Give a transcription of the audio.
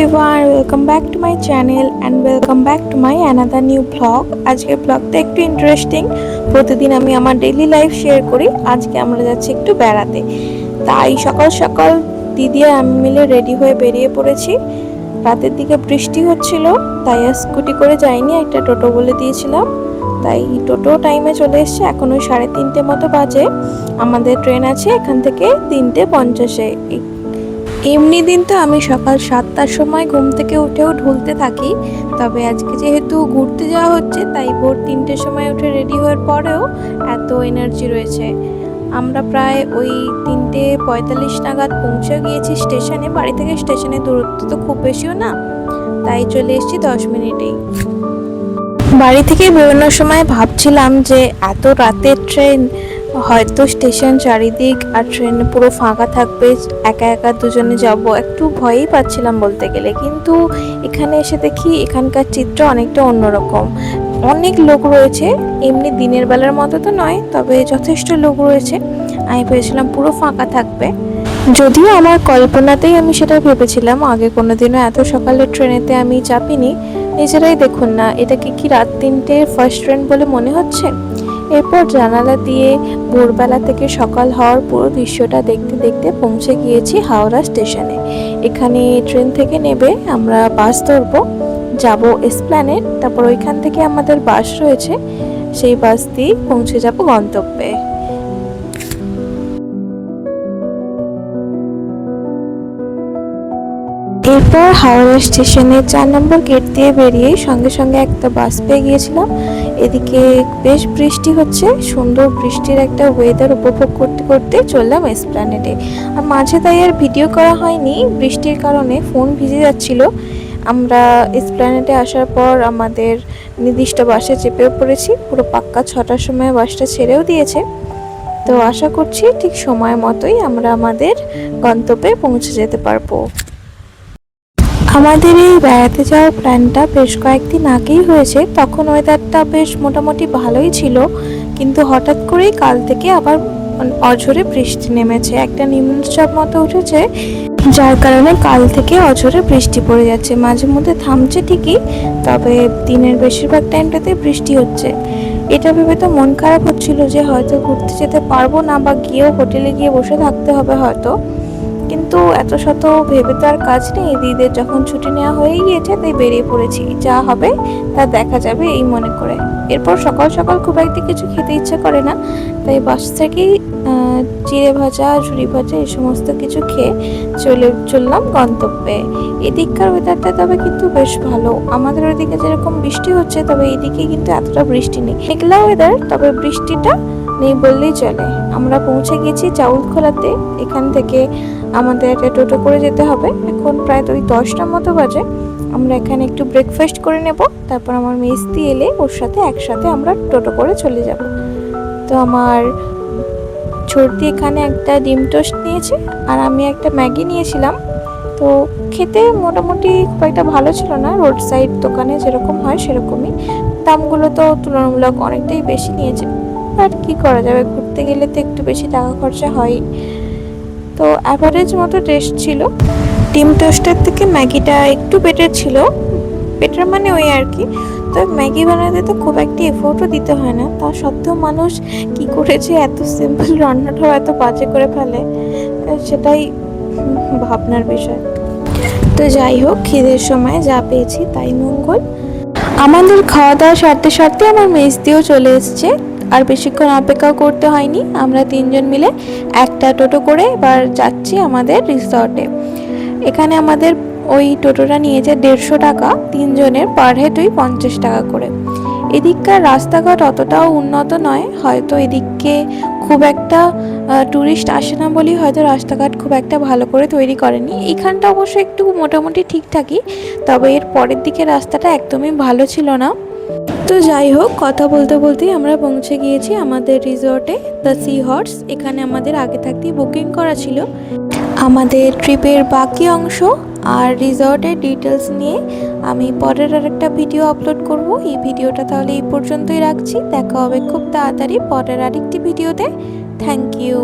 everyone, welcome back to my channel and welcome back to my another new vlog. আজকের ব্লগটা একটু interesting. প্রতিদিন আমি আমার ডেইলি লাইফ শেয়ার করি। আজকে আমরা যাচ্ছি একটু বেড়াতে। তাই সকাল সকাল দিদি আর আমি মিলে রেডি হয়ে বেরিয়ে পড়েছি। রাতের দিকে বৃষ্টি হচ্ছিল, তাই আর স্কুটি করে যাইনি, একটা টোটো বলে দিয়েছিলাম। তাই টোটো টাইমে চলে এসছে। এখন ওই 3:30 মতো বাজে। আমাদের ট্রেন আছে এখান থেকে 3:50-এ। এমনি দিন তো আমি সকাল 7টার সময় ঘুম থেকে উঠেও ঢুলতে থাকি, তবে আজকে যেহেতু ঘুরতে যাওয়া হচ্ছে তাই ভোর 3টের সময় উঠে রেডি হওয়ার পরেও এত এনার্জি রয়েছে। আমরা প্রায় ওই 3:45 নাগাদ পৌঁছে গিয়েছি স্টেশনে। বাড়ি থেকে স্টেশনের দূরত্ব তো খুব বেশিও না, তাই চলে এসেছি 10 মিনিটেই। বাড়ি থেকে বেরোনোর সময় ভাবছিলাম যে এত রাতের ট্রেন, হয়তো স্টেশন চারিদিক আর ট্রেন পুরো ফাঁকা থাকবে, একা একা দুজনে যাব, একটু ভয়ই পাচ্ছিলাম বলতে গেলে। কিন্তু এখানে এসে দেখি এখানকার চিত্র অনেকটা অন্যরকম। অনেক লোক রয়েছে, এমনি দিনের বেলার মতো তো নয়, তবে যথেষ্ট লোক রয়েছে। আমি ভেবেছিলাম পুরো ফাঁকা থাকবে, যদিও আমার কল্পনাতেই আমি সেটা ভেবেছিলাম। আগে কোনোদিনও এত সকালে ট্রেনেতে আমি চাপিনি। নিজেরাই দেখুন না, এটাকে কি রাত 3টের ফার্স্ট ট্রেন বলে মনে হচ্ছে। এরপর জানালা দিয়ে ভোরবেলা থেকে সকাল হওয়ার পুরো দৃশ্যটা দেখতে দেখতে পৌঁছে গিয়েছি হাওড়া স্টেশনে। এখানে ট্রেন থেকে নেবে আমরা বাস ধরবো, যাব এসপ্ল্যানেড, তারপর ওইখান থেকে আমাদের বাস রয়েছে, সেই বাস দিয়ে পৌঁছে যাব গন্তব্যে। এরপর হাওড়া স্টেশনে 4 নম্বর গেট দিয়ে বেরিয়ে সঙ্গে সঙ্গে একটা বাস পেয়ে গিয়েছিলাম। এদিকে বেশ বৃষ্টি হচ্ছে, সুন্দর বৃষ্টির একটা ওয়েদার উপভোগ করতে করতে চললাম এসপ্ল্যানেডে। আর মাঝে তাই আর ভিডিও করা হয়নি, বৃষ্টির কারণে ফোন ভিজে যাচ্ছিল। আমরা এসপ্ল্যানেডে আসার পর আমাদের নির্দিষ্ট বাসে চেপেও পড়েছি। পুরো পাক্কা 6টার সময় বাসটা ছেড়েও দিয়েছে। তো আশা করছি ঠিক সময় মতোই আমরা আমাদের গন্তব্যে পৌঁছে যেতে পারবো। আমাদের এই বেড়াতে যাওয়ার প্ল্যানটা বেশ কয়েকদিন আগেই হয়েছে, তখন ওয়েদারটা বেশ মোটামুটি ভালোই ছিল। কিন্তু হঠাৎ করেই কাল থেকে আবার অঝোরে বৃষ্টি নেমেছে, একটা নিম্নচাপ মতো উঠেছে, যার কারণে কাল থেকে অঝোরে বৃষ্টি পড়ে যাচ্ছে। মাঝে মধ্যে থামছে ঠিকই, তবে দিনের বেশিরভাগ টাইমটাতে বৃষ্টি হচ্ছে। এটা ভেবে তো মন খারাপ হচ্ছিল যে হয়তো ঘুরতে যেতে পারবো না, বা গিয়েও হোটেলে গিয়ে বসে থাকতে হবে হয়তো। কিন্তু এত শত ভেবে তো আর কাজ নেই, দিদিদের যখন ছুটি নেওয়া হয়ে গিয়েছে তাই বেরিয়ে পড়েছি, যা হবে তা দেখা যাবে এই মনে করে। এরপর সকাল সকাল খুব একটা কিছু খেতে ইচ্ছা করে না, তাই বাস থেকেই চিড়ে ভাজা, ঝুড়ি ভাজা এই সমস্ত কিছু খেয়ে চললাম গন্তব্যে। এদিককার ওয়েদারটা তবে কিন্তু বেশ ভালো। আমাদের ওইদিকে যেরকম বৃষ্টি হচ্ছে, তবে এইদিকে কিন্তু এতটা বৃষ্টি নেই, মেঘলা ওয়েদার, তবে বৃষ্টিটা নেই বললেই চলে। আমরা পৌঁছে গেছি চাউলখোলাতে। এখান থেকে আমাদের একটা টোটো করে যেতে হবে। এখন প্রায় ওই 10টার মতো বাজে। আমরা এখানে একটু ব্রেকফাস্ট করে নেব, তারপর আমার মেজদি এলে ওর সাথে একসাথে আমরা টোটো করে চলে যাব। তো আমার ছোটদি এখানে একটা ডিম টোস্ট নিয়েছে, আর আমি একটা ম্যাগি নিয়েছিলাম। তো খেতে মোটামুটি খুব একটা ভালো ছিল না, রোড সাইড দোকানে যেরকম হয় সেরকমই। দামগুলো তো তুলনামূলক অনেকটাই বেশি নিয়েছে, আর কি করা যাবে, ঘুরতে গেলে তো একটু বেশি টাকা খরচা হয়। তো অ্যাভারেজ মতো টেস্ট ছিল। ডিম টোস্টের থেকে ম্যাগিটা একটু বেটার ছিল, বেটার মানে ওই আর কি। তো ম্যাগি বানাতে তো খুব একটা এফোর্টও দিতে হয় না, তা সত্ত্বেও মানুষ কি করেছে এত সিম্পল রান্নাটাও এত বাজে করে ফেলে, সেটাই ভাবনার বিষয়। তো যাই হোক, খিদের সময় যা পেয়েছি তাই মঙ্গল। আমাদের খাওয়া দাওয়া সারতে সারতে আমার মেজদিও চলে এসছে, আর বেশিক্ষণ অপেক্ষা করতে হয়নি। আমরা 3জন মিলে একটা টোটো করে এবার যাচ্ছি আমাদের রিসর্টে। এখানে আমাদের ওই টোটোটা নিয়েছে 150 টাকা, 3জনের পার হেড ওই 50 টাকা করে। এদিককার রাস্তাঘাট অতটাও উন্নত নয়, হয়তো এদিকে খুব একটা ট্যুরিস্ট আসে না বলেই হয়তো রাস্তাঘাট খুব একটা ভালো করে তৈরি করেনি। এখানটা অবশ্য একটু মোটামুটি ঠিকঠাকই, তবে এর পরের দিকে রাস্তাটা একদমই ভালো ছিল না। তো যাই হোক, কথা বলতে বলতেই আমরা পৌঁছে গিয়েছি আমাদের রিসর্টে, দ্য সি হর্স। এখানে আমাদের আগে থাকতেই বুকিং করা ছিল। আমাদের ট্রিপের বাকি অংশ আর রিসর্টের ডিটেলস নিয়ে আমি পরের আরেকটা ভিডিও আপলোড করব। এই ভিডিওটা তাহলে এই পর্যন্তই রাখছি, দেখা হবে খুব তাড়াতাড়ি পরের আরেকটি ভিডিওতে। Thank you.